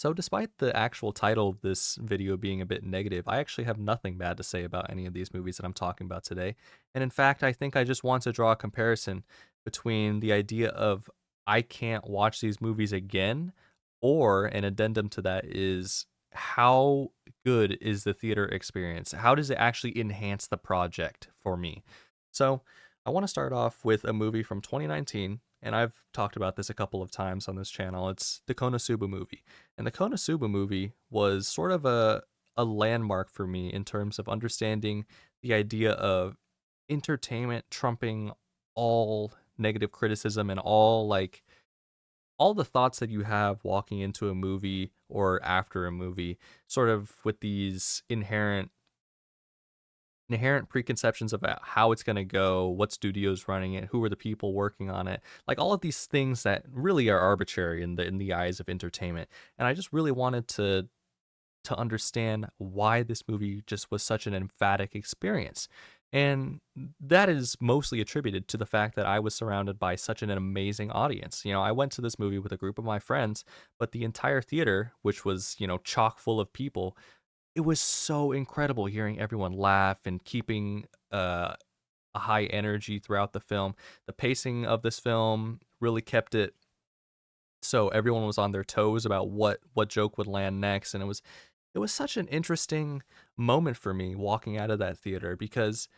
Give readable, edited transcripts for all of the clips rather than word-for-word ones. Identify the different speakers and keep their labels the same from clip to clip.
Speaker 1: So, despite the actual title of this video being a bit negative, I actually have nothing bad to say about any of these movies that I'm talking about today. And in fact, I think I just want to draw a comparison between the idea of I can't watch these movies again, or an addendum to that is how good is the theater experience? How does it actually enhance the project for me? So, I want to start off with a movie from 2019, and I've talked about this a couple of times on this channel. It's the Konosuba movie. And the Konosuba movie was sort of a landmark for me in terms of understanding the idea of entertainment trumping all negative criticism and all the thoughts that you have walking into a movie or after a movie, sort of with these inherent preconceptions about how it's going to go, what studio's running it, who are the people working on it, like all of these things that really are arbitrary in the eyes of entertainment. And I just really wanted to understand why this movie just was such an emphatic experience. And that is mostly attributed to the fact that I was surrounded by such an amazing audience. You know, I went to this movie with a group of my friends, but the entire theater, which was, chock full of people, it was so incredible hearing everyone laugh and keeping a high energy throughout the film. The pacing of this film really kept it so everyone was on their toes about what joke would land next, and it was such an interesting moment for me walking out of that theater because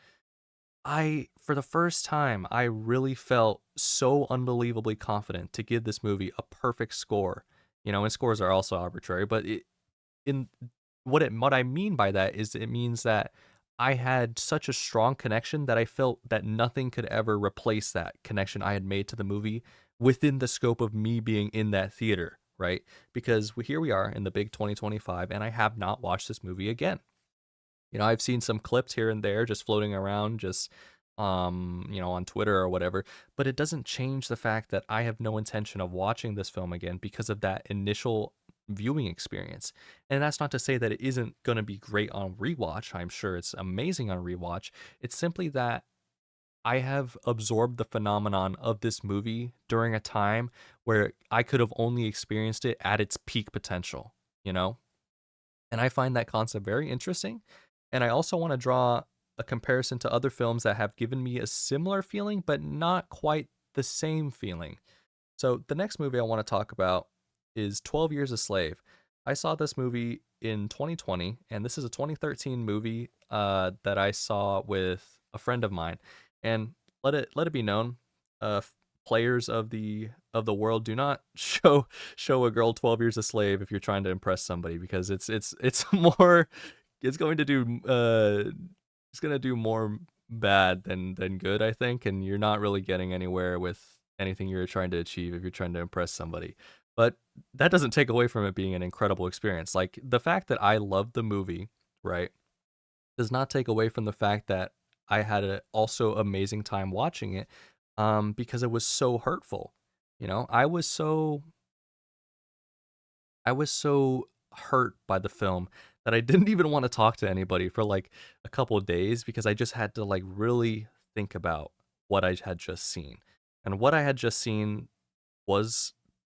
Speaker 1: for the first time, I really felt so unbelievably confident to give this movie a perfect score. You know, and scores are also arbitrary, but in what I mean by that is it means that I had such a strong connection that I felt that nothing could ever replace that connection I had made to the movie within the scope of me being in that theater, right? Because here we are in the big 2025 and I have not watched this movie again. You know, I've seen some clips here and there just floating around just on Twitter or whatever, but it doesn't change the fact that I have no intention of watching this film again because of that initial viewing experience. And that's not to say that it isn't going to be great on rewatch. I'm sure it's amazing on rewatch. It's simply that I have absorbed the phenomenon of this movie during a time where I could have only experienced it at its peak potential, you know? And I find that concept very interesting. And I also want to draw a comparison to other films that have given me a similar feeling, but not quite the same feeling. So the next movie I want to talk about is 12 Years a Slave. I saw this movie in 2020, and this is a 2013 movie that I saw with a friend of mine. And let it be known, players of the world, do not show a girl 12 Years a Slave if you're trying to impress somebody, because it's more it's going to do it's going to do more bad than good, I think, and you're not really getting anywhere with anything you're trying to achieve if you're trying to impress somebody. But that doesn't take away from it being an incredible experience. Like the fact that I loved the movie, right, does not take away from the fact that I had a also amazing time watching it, because it was so hurtful. You know, I was so hurt by the film that I didn't even want to talk to anybody for like a couple of days because I just had to like really think about what I had just seen. And what I had just seen was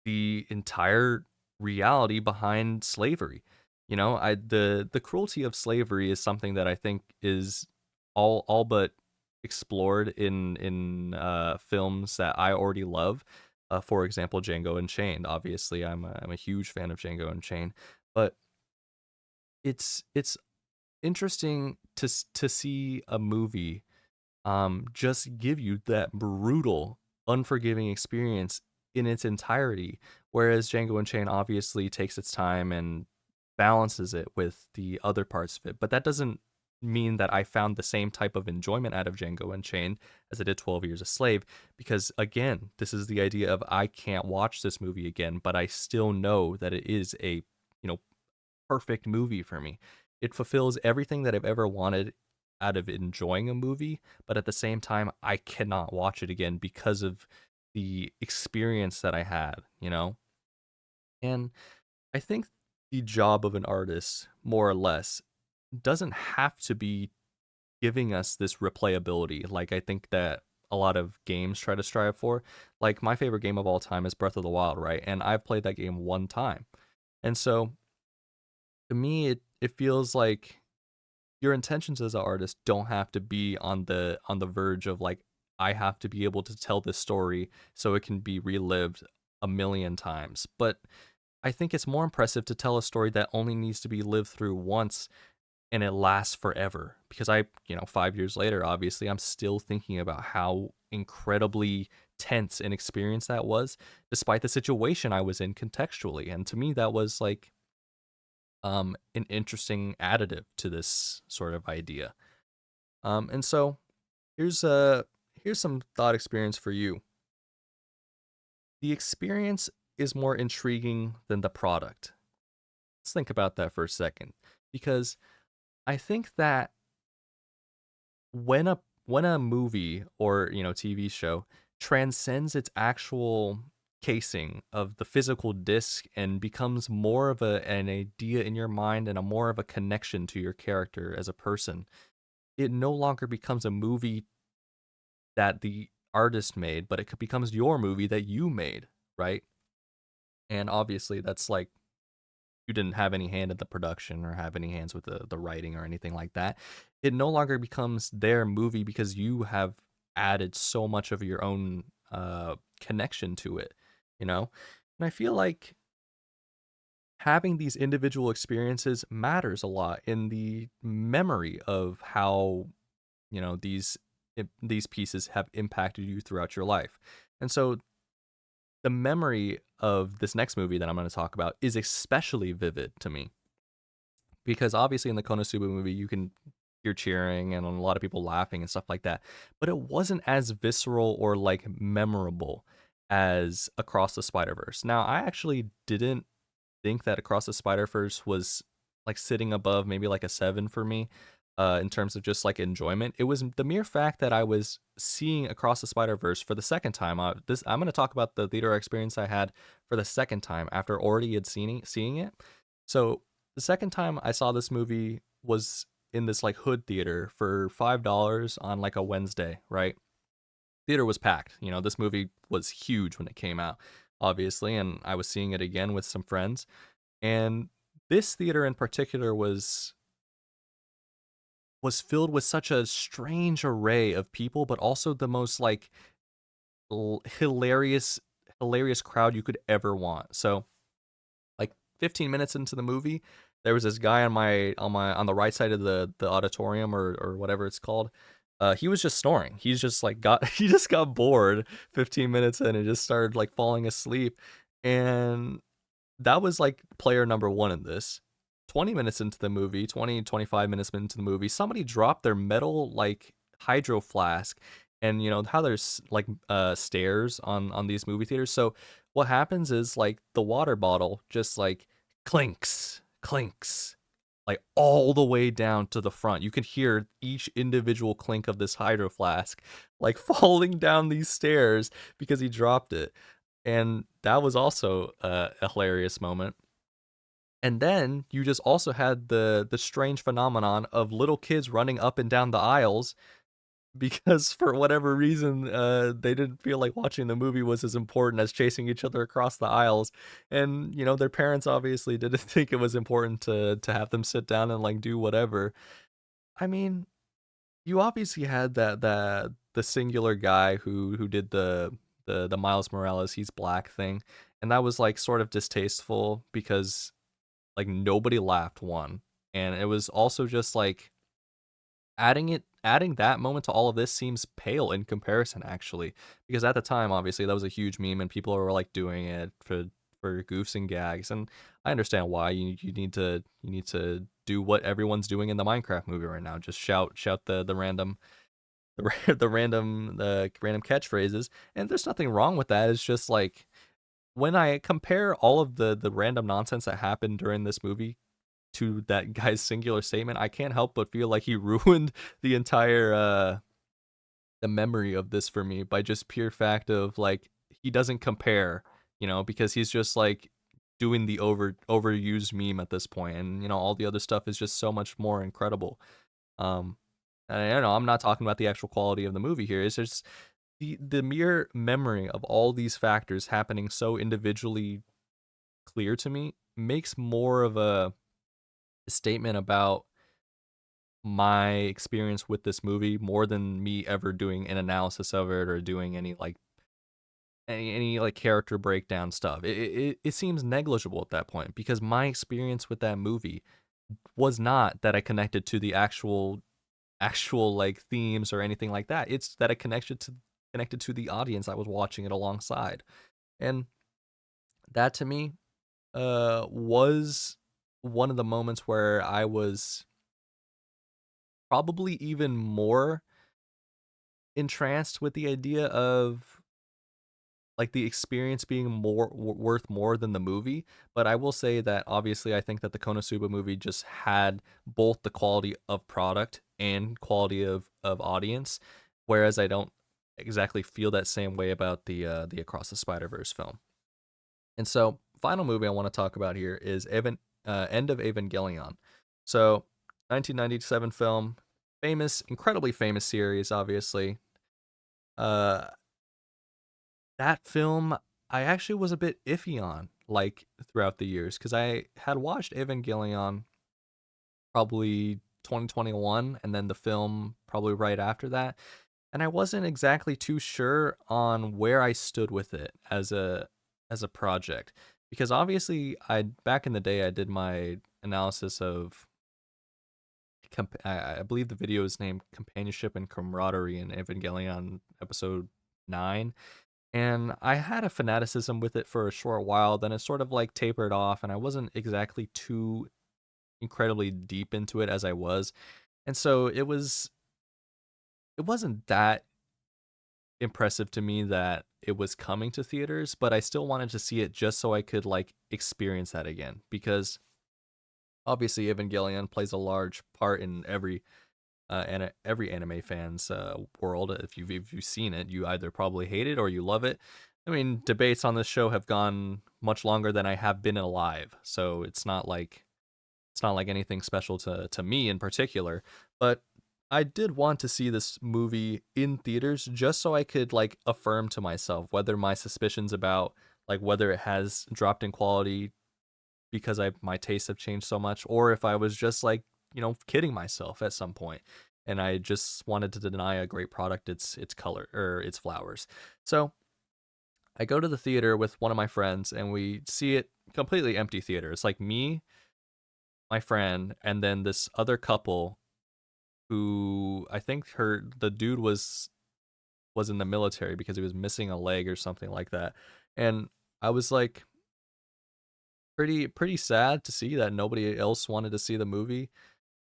Speaker 1: the entire reality behind slavery. You know, the cruelty of slavery is something that I think is all but explored in films that I already love. For example, Django Unchained. Obviously, I'm a huge fan of Django Unchained, but it's interesting to see a movie just give you that brutal, unforgiving experience in its entirety. Whereas Django Unchained obviously takes its time and balances it with the other parts of it. But that doesn't mean that I found the same type of enjoyment out of Django Unchained as I did 12 Years a Slave. Because again, this is the idea of I can't watch this movie again, but I still know that it is a, you know, perfect movie for me. It fulfills everything that I've ever wanted out of enjoying a movie, but at the same time, I cannot watch it again because of the experience that I had, you know? And I think the job of an artist, more or less, doesn't have to be giving us this replayability like I think that a lot of games try to strive for. Like my favorite game of all time is Breath of the Wild, right? And I've played that game one time. And so to me, it feels like your intentions as an artist don't have to be on the verge of like, I have to be able to tell this story so it can be relived a million times. But I think it's more impressive to tell a story that only needs to be lived through once and it lasts forever. Because I 5 years later, obviously, I'm still thinking about how incredibly tense an experience that was, despite the situation I was in contextually. And to me, that was like an interesting additive to this sort of idea. And so here's here's some thought experience for you. The experience is more intriguing than the product. Let's think about that for a second, because I think that when a movie or TV show transcends its actual casing of the physical disc and becomes more of an idea in your mind and a more of a connection to your character as a person, it no longer becomes a movie that the artist made, but it becomes your movie that you made, right? And obviously, that's like you didn't have any hand in the production or have any hands with the writing or anything like that. It no longer becomes their movie because you have added so much of your own connection to it, you know? And I feel like having these individual experiences matters a lot in the memory of how these pieces have impacted you throughout your life. And so the memory of this next movie that I'm going to talk about is especially vivid to me because obviously in the Konosuba movie you're cheering and a lot of people laughing and stuff like that, but it wasn't as visceral or like memorable as Across the Spider-Verse. Now, I actually didn't think that Across the Spider-Verse was like sitting above maybe like a 7 for me in terms of just like enjoyment. It was the mere fact that I was seeing Across the Spider-Verse for the second time. I'm going to talk about the theater experience I had for the second time after already had seeing it. So the second time I saw this movie was in this like hood theater for $5 on like a Wednesday, right? Theater was packed. This movie was huge when it came out, obviously, and I was seeing it again with some friends. And this theater in particular was filled with such a strange array of people, but also the most like hilarious crowd you could ever want. So, like 15 minutes into the movie, there was this guy on the right side of the auditorium or whatever it's called. He was just snoring. He's just like got he just got bored 15 minutes in and just started like falling asleep. And that was like player number one in this. 20 minutes into the movie, 25 minutes into the movie, somebody dropped their metal like hydro flask. And you know how there's like stairs on these movie theaters. So what happens is like the water bottle just like clinks like all the way down to the front. You can hear each individual clink of this hydro flask like falling down these stairs because he dropped it. And that was also a hilarious moment. And then you just also had the strange phenomenon of little kids running up and down the aisles because for whatever reason they didn't feel like watching the movie was as important as chasing each other across the aisles. And their parents obviously didn't think it was important to have them sit down and like do whatever. I mean, you obviously had that the singular guy who did the Miles Morales, he's black thing, and that was like sort of distasteful because like nobody laughed one. And it was also just like adding that moment to all of this seems pale in comparison, actually, because at the time obviously that was a huge meme and people were like doing it for goofs and gags. And I understand why you need to do what everyone's doing in the Minecraft movie right now, just shout the random the random catchphrases. And there's nothing wrong with that. It's just like when I compare all of the random nonsense that happened during this movie to that guy's singular statement, I can't help but feel like he ruined the entire the memory of this for me by just pure fact of like he doesn't compare, because he's just like doing the overused meme at this point, and all the other stuff is just so much more incredible. Um, and I don't know, I'm not talking about the actual quality of the movie here. It's just the mere memory of all these factors happening so individually clear to me makes more of a statement about my experience with this movie more than me ever doing an analysis of it or doing any like character breakdown stuff. It seems negligible at that point because my experience with that movie was not that I connected to the actual like themes or anything like that. It's that I connected to the audience I was watching it alongside. And that to me was one of the moments where I was probably even more entranced with the idea of like the experience being worth more than the movie. But I will say that obviously I think that the Konosuba movie just had both the quality of product and quality of audience, whereas I don't exactly feel that same way about the Across the Spider Verse film. And so, final movie I want to talk about here is End of Evangelion. So, 1997 film, famous, incredibly famous series, obviously. Uh, that film I actually was a bit iffy on, like throughout the years, because I had watched Evangelion probably 2021, and then the film probably right after that, and I wasn't exactly too sure on where I stood with it as a project, because obviously I back in the day I did my analysis of I believe the video is named Companionship and Camaraderie in Evangelion episode 9. And I had a fanaticism with it for a short while, then it sort of like tapered off, and I wasn't exactly too incredibly deep into it as I was. And so it wasn't that impressive to me that it was coming to theaters, but I still wanted to see it just so I could like experience that again because obviously Evangelion plays a large part in every anime fan's world. If you've seen it, you either probably hate it or you love it. I mean, debates on this show have gone much longer than I have been alive, so it's not like anything special to me in particular. But I did want to see this movie in theaters just so I could like affirm to myself whether my suspicions about like whether it has dropped in quality because I my tastes have changed so much, or if I was just like kidding myself at some point, and I just wanted to deny a great product its color or its flowers. So I go to the theater with one of my friends, and we see it completely empty theater. It's like me, my friend, and then this other couple who I think the dude was in the military because he was missing a leg or something like that, and I was like pretty sad to see that nobody else wanted to see the movie.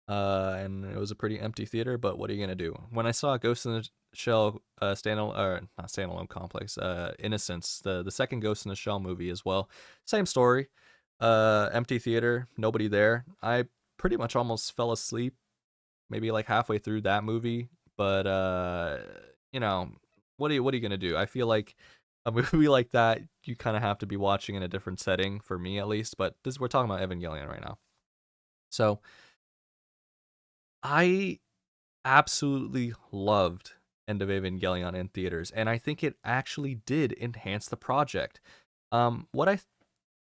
Speaker 1: And it was a pretty empty theater. But what are you gonna do? When I saw Ghost in the Shell standalone or not standalone complex, Innocence, the second Ghost in the Shell movie as well, same story. Empty theater, nobody there. I pretty much almost fell asleep, maybe like halfway through that movie. But you know, what are you gonna do? I feel like a movie like that you kind of have to be watching in a different setting for me at least. But this we're talking about Evangelion right now, so I absolutely loved End of Evangelion in theaters, and I think it actually did enhance the project. What I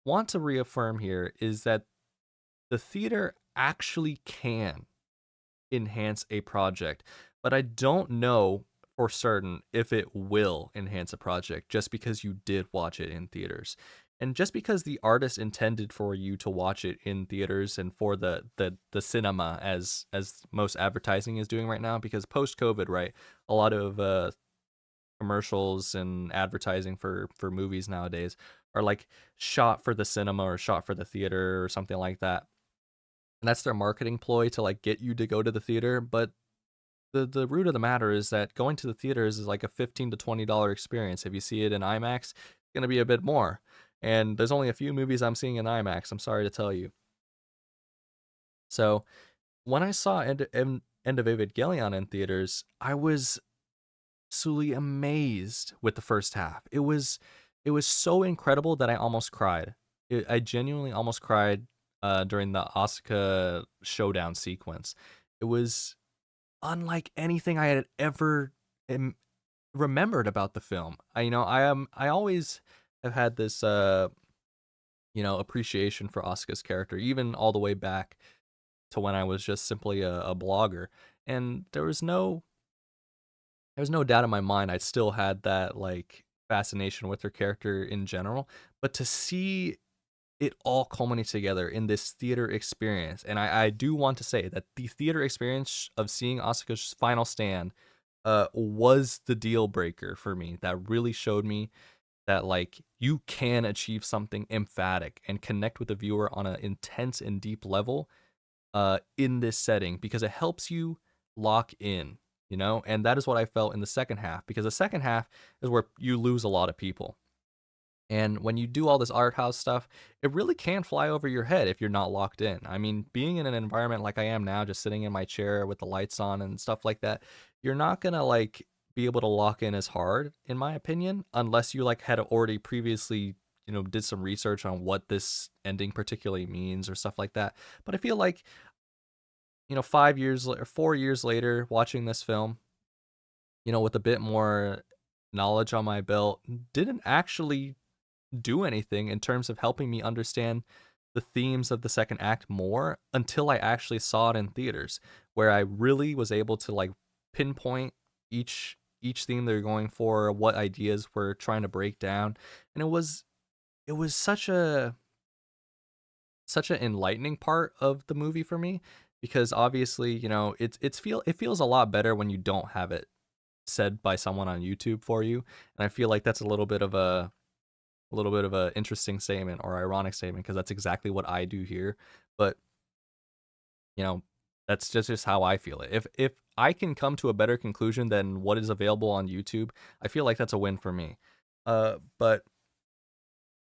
Speaker 1: want to reaffirm here is that the theater actually can enhance a project, but I don't know for certain if it will enhance a project just because you did watch it in theaters. And just because the artist intended for you to watch it in theaters and for the cinema as most advertising is doing right now, because post COVID, right, a lot of commercials and advertising for movies nowadays are like shot for the cinema or shot for the theater or something like that. And that's their marketing ploy to like get you to go to the theater. But the root of the matter is that going to the theaters is like a $15 to $20 experience. If you see it in IMAX, it's gonna be a bit more. And there's only a few movies I'm seeing in IMAX, I'm sorry to tell you. So when I saw End of Evangelion in theaters, I was absolutely amazed with the first half. It was so incredible that I almost cried. I genuinely almost cried during the Asuka showdown sequence. It was unlike anything I had ever im- remembered about the film. I always have had this appreciation for Asuka's character, even all the way back to when I was just simply a blogger. And there was no doubt in my mind I still had that like fascination with her character in general. But to see it all culminate together in this theater experience, and I do want to say that the theater experience of seeing Asuka's final stand was the deal breaker for me. That really showed me that like you can achieve something emphatic and connect with the viewer on an intense and deep level in this setting because it helps you lock in, and that is what I felt in the second half, because the second half is where you lose a lot of people. And when you do all this art house stuff, it really can fly over your head if you're not locked in. I mean, being in an environment like I am now, just sitting in my chair with the lights on and stuff like that, you're not gonna like be able to lock in as hard, in my opinion, unless you like had already previously, did some research on what this ending particularly means or stuff like that. But I feel like, 5 years or 4 years later, watching this film, with a bit more knowledge on my belt, didn't actually do anything in terms of helping me understand the themes of the second act more until I actually saw it in theaters, where I really was able to like pinpoint each theme they're going for, what ideas we're trying to break down. And it was such an enlightening part of the movie for me, because obviously, it feels a lot better when you don't have it said by someone on YouTube for you. And I feel like that's a little bit of a interesting statement or ironic statement, because that's exactly what I do here. But you know, that's just how I feel it. If I can come to a better conclusion than what is available on YouTube, I feel like that's a win for me. But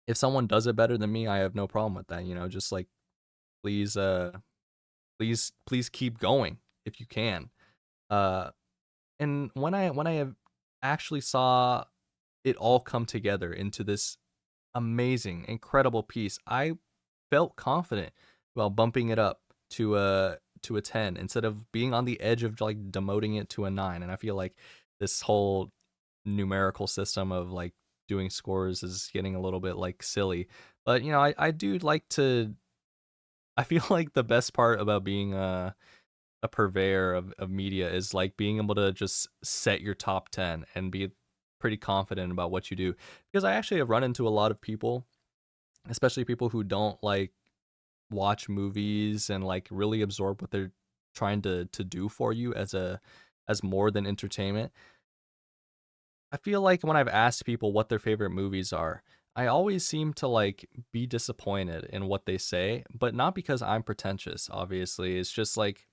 Speaker 1: if someone does it better than me, I have no problem with that. Just like please, please keep going if you can. Uh, and when I have actually saw it all come together into this amazing, incredible piece, I felt confident about bumping it up to a 10 instead of being on the edge of like demoting it to a 9. And I feel like this whole numerical system of like doing scores is getting a little bit like silly. But I do like to I feel like the best part about being a purveyor of media is like being able to just set your top 10 and be pretty confident about what you do. Because I actually have run into a lot of people, especially people who don't like watch movies and like really absorb what they're trying to do for you as more than entertainment. I feel like when I've asked people what their favorite movies are, I always seem to like be disappointed in what they say, but not because I'm pretentious, obviously. It's just like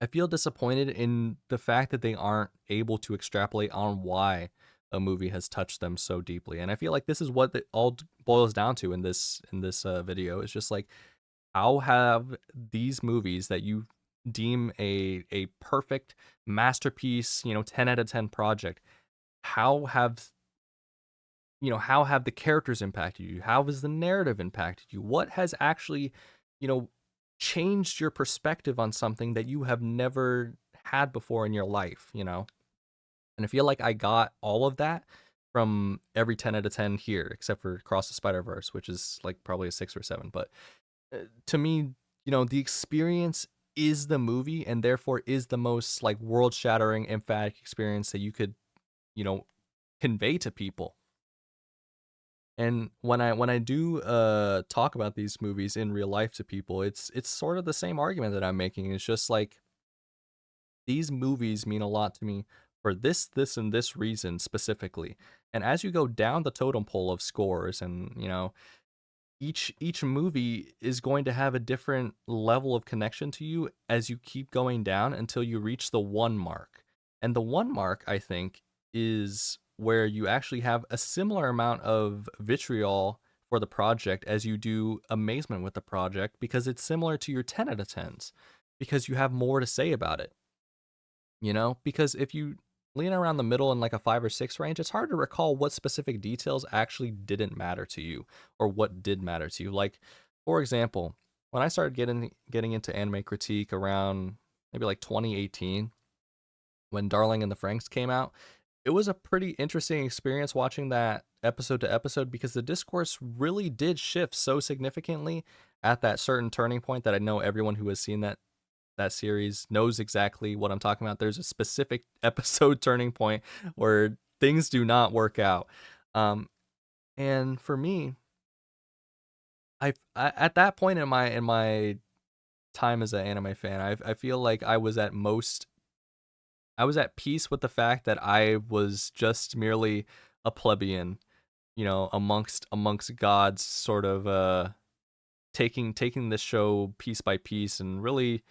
Speaker 1: I feel disappointed in the fact that they aren't able to extrapolate on why a movie has touched them so deeply. And I feel like this is what it all boils down to in this video. It's just like, how have these movies that you deem a perfect masterpiece, 10 out of 10 project, how have the characters impacted you? How has the narrative impacted you? What has actually, you know, changed your perspective on something that you have never had before in your life? And I feel like I got all of that from every 10 out of 10 here, except for Cross the Spider-Verse, which is like probably a 6 or 7. But to me, the experience is the movie, and therefore is the most like world-shattering, emphatic experience that you could, you know, convey to people. And when I do talk about these movies in real life to people, it's sort of the same argument that I'm making. It's just like these movies mean a lot to me for this, and this reason specifically. And as you go down the totem pole of scores, and each movie is going to have a different level of connection to you as you keep going down until you reach the one mark. And the one mark, I think, is where you actually have a similar amount of vitriol for the project as you do amazement with the project, because it's similar to your 10 out of 10s, because you have more to say about it. Because if you lean around the middle in like a 5 or 6 range, it's hard to recall what specific details actually didn't matter to you or what did matter to you. Like, for example, when I started getting into anime critique around maybe like 2018, when Darling in the Franxx came out, it was a pretty interesting experience watching that episode to episode because the discourse really did shift so significantly at that certain turning point that I know everyone who has seen that series knows exactly what I'm talking about. There's a specific episode turning point where things do not work out. Um, and for me, at that point in my time as an anime fan, I feel like I was at peace with the fact that I was just merely a plebeian, amongst gods, sort of taking this show piece by piece and really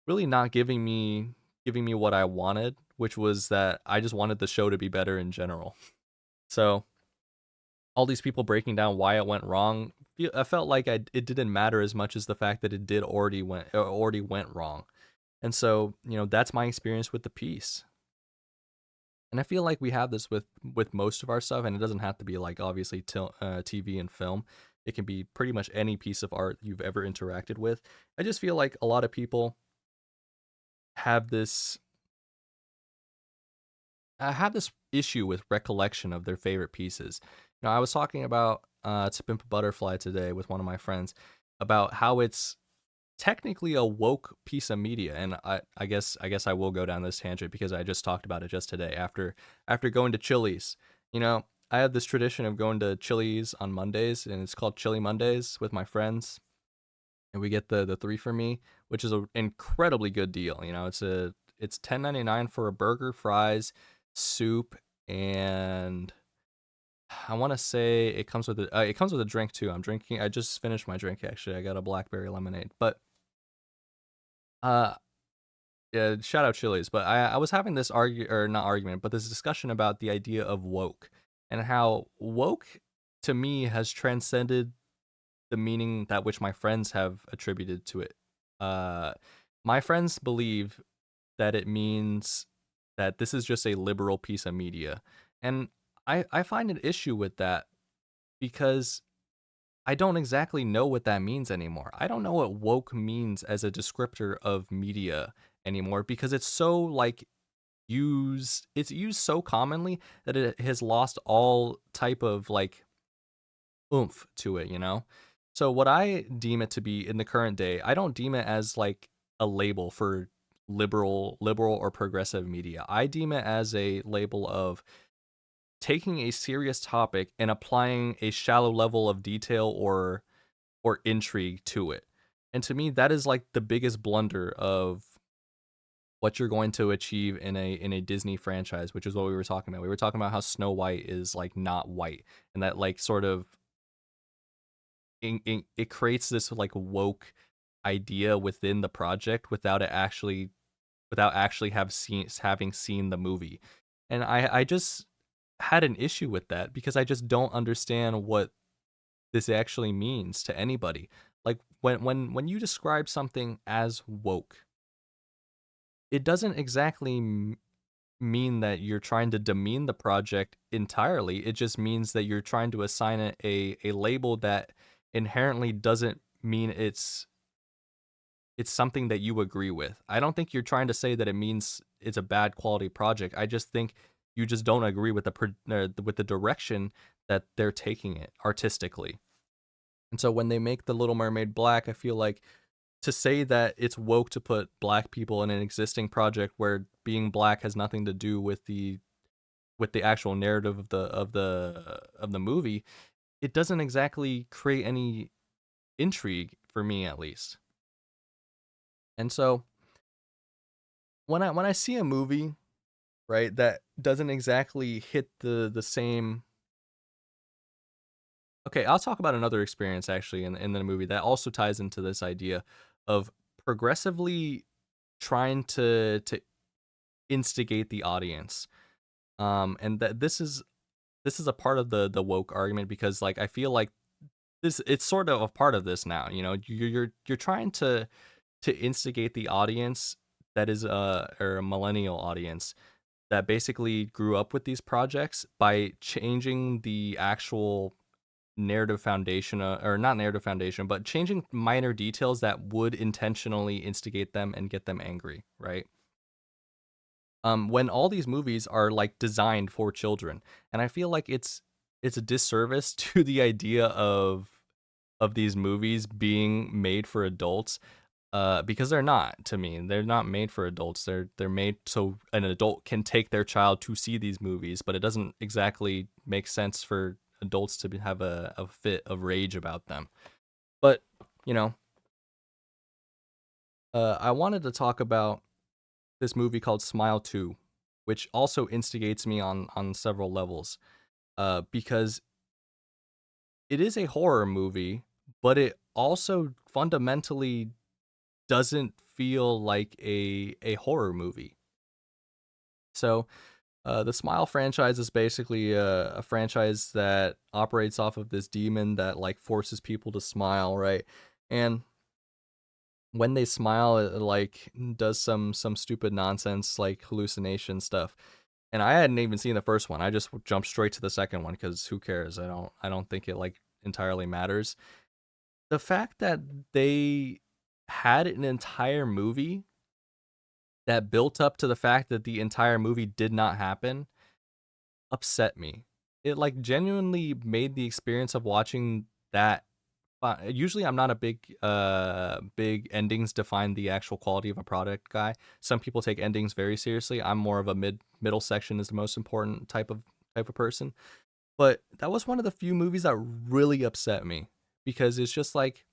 Speaker 1: not giving me what I wanted, which was that I just wanted the show to be better in general. So all these people breaking down why it went wrong, I felt like it didn't matter as much as the fact that it did already went wrong. And so, that's my experience with the piece. And I feel like we have this with most of our stuff, and it doesn't have to be like obviously TV and film. It can be pretty much any piece of art you've ever interacted with. I just feel like a lot of people have this have this issue with recollection of their favorite pieces. I was talking about To Pimp a Butterfly today with one of my friends about how it's technically a woke piece of media, and I guess I will go down this tangent because I just talked about it just today after going to Chili's. You know, I have this tradition of going to Chili's on Mondays, and it's called Chili Mondays with my friends, and we get the three for me, which is an incredibly good deal. It's 10.99 for a burger, fries, soup, and I want to say it comes with a drink too. I just finished my drink actually. I got a blackberry lemonade, but uh yeah, shout out Chili's. But I was having this not argument, but this discussion about the idea of woke and how woke to me has transcended the meaning that which my friends have attributed to it. Uh, my friends believe that it means that this is just a liberal piece of media, and I find an issue with that because I don't exactly know what that means anymore. I don't know what woke means as a descriptor of media anymore because it's so like it's used so commonly that it has lost all type of like oomph to it. So what I deem it to be in the current day, I don't deem it as like a label for liberal or progressive media. I deem it as a label of taking a serious topic and applying a shallow level of detail or intrigue to it. And to me, that is like the biggest blunder of what you're going to achieve in a Disney franchise, which is what we were talking about. We were talking about how Snow White is like not white, and that like sort of it creates this like woke idea within the project without actually having seen the movie. And I just had an issue with that because I just don't understand what this actually means to anybody. Like when you describe something as woke, it doesn't exactly mean that you're trying to demean the project entirely. It just means that you're trying to assign it a label that inherently doesn't mean it's something that you agree with. I don't think you're trying to say that it means it's a bad quality project. I just think you just don't agree with with the direction that they're taking it artistically. And so when they make the Little Mermaid black, I feel like to say that it's woke to put black people in an existing project where being black has nothing to do with the actual narrative of the movie, it doesn't exactly create any intrigue for me at least. And so when I see a movie, right, that doesn't exactly hit the same. Okay, I'll talk about another experience actually in the movie that also ties into this idea of progressively trying to instigate the audience. And that this is a part of the woke argument because like I feel like this it's sort of a part of this now. You're trying to instigate the audience that is or a millennial audience that basically grew up with these projects by changing the actual narrative foundation, or not narrative foundation, but changing minor details that would intentionally instigate them and get them angry, right? when all these movies are like designed for children, and I feel like it's a disservice to the idea of these movies being made for adults, because they're not. To me, they're not made for adults. They're made so an adult can take their child to see these movies, but it doesn't exactly make sense for adults to have a fit of rage about them. But you know, I wanted to talk about this movie called Smile 2, which also instigates me on several levels. Because it is a horror movie, but it also fundamentally doesn't feel like a horror movie. So, the Smile franchise is basically a franchise that operates off of this demon that like forces people to smile, right? And when they smile, it like does some stupid nonsense like hallucination stuff. And I hadn't even seen the first one. I just jumped straight to the second one because who cares? I don't think it like entirely matters. The fact that they had an entire movie that built up to the fact that the entire movie did not happen upset me. It like genuinely made the experience of watching that usually I'm not a big endings define the actual quality of a product guy. Some people take endings very seriously. I'm more of a middle section is the most important type of person. But that was one of the few movies that really upset me because it's just like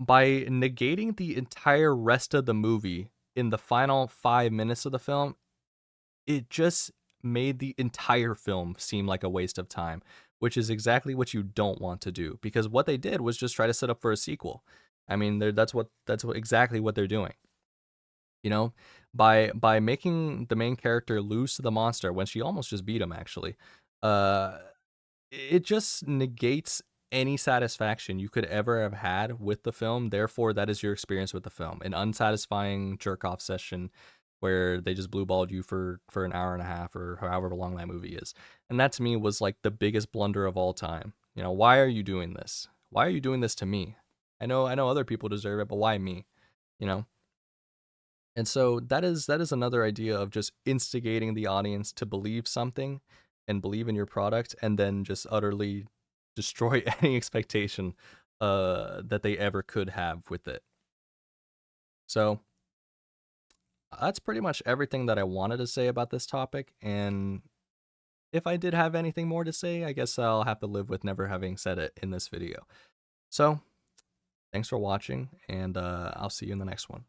Speaker 1: by negating the entire rest of the movie in the final 5 minutes of the film, it just made the entire film seem like a waste of time, which is exactly what you don't want to do because what they did was just try to set up for a sequel. I mean, that's what exactly what they're doing. You know, by making the main character lose to the monster when she almost just beat him actually. Uh it just negates any satisfaction you could ever have had with the film. Therefore, that is your experience with the film. An unsatisfying jerk off session where they just blue balled you for an hour and a half or however long that movie is. And that to me was like the biggest blunder of all time. You know, why are you doing this? Why are you doing this to me? I know other people deserve it, but why me? You know? And so that is another idea of just instigating the audience to believe something and believe in your product and then just utterly destroy any expectation that they ever could have with it. So that's pretty much everything that I wanted to say about this topic. And if I did have anything more to say, I guess I'll have to live with never having said it in this video. So thanks for watching, and I'll see you in the next one.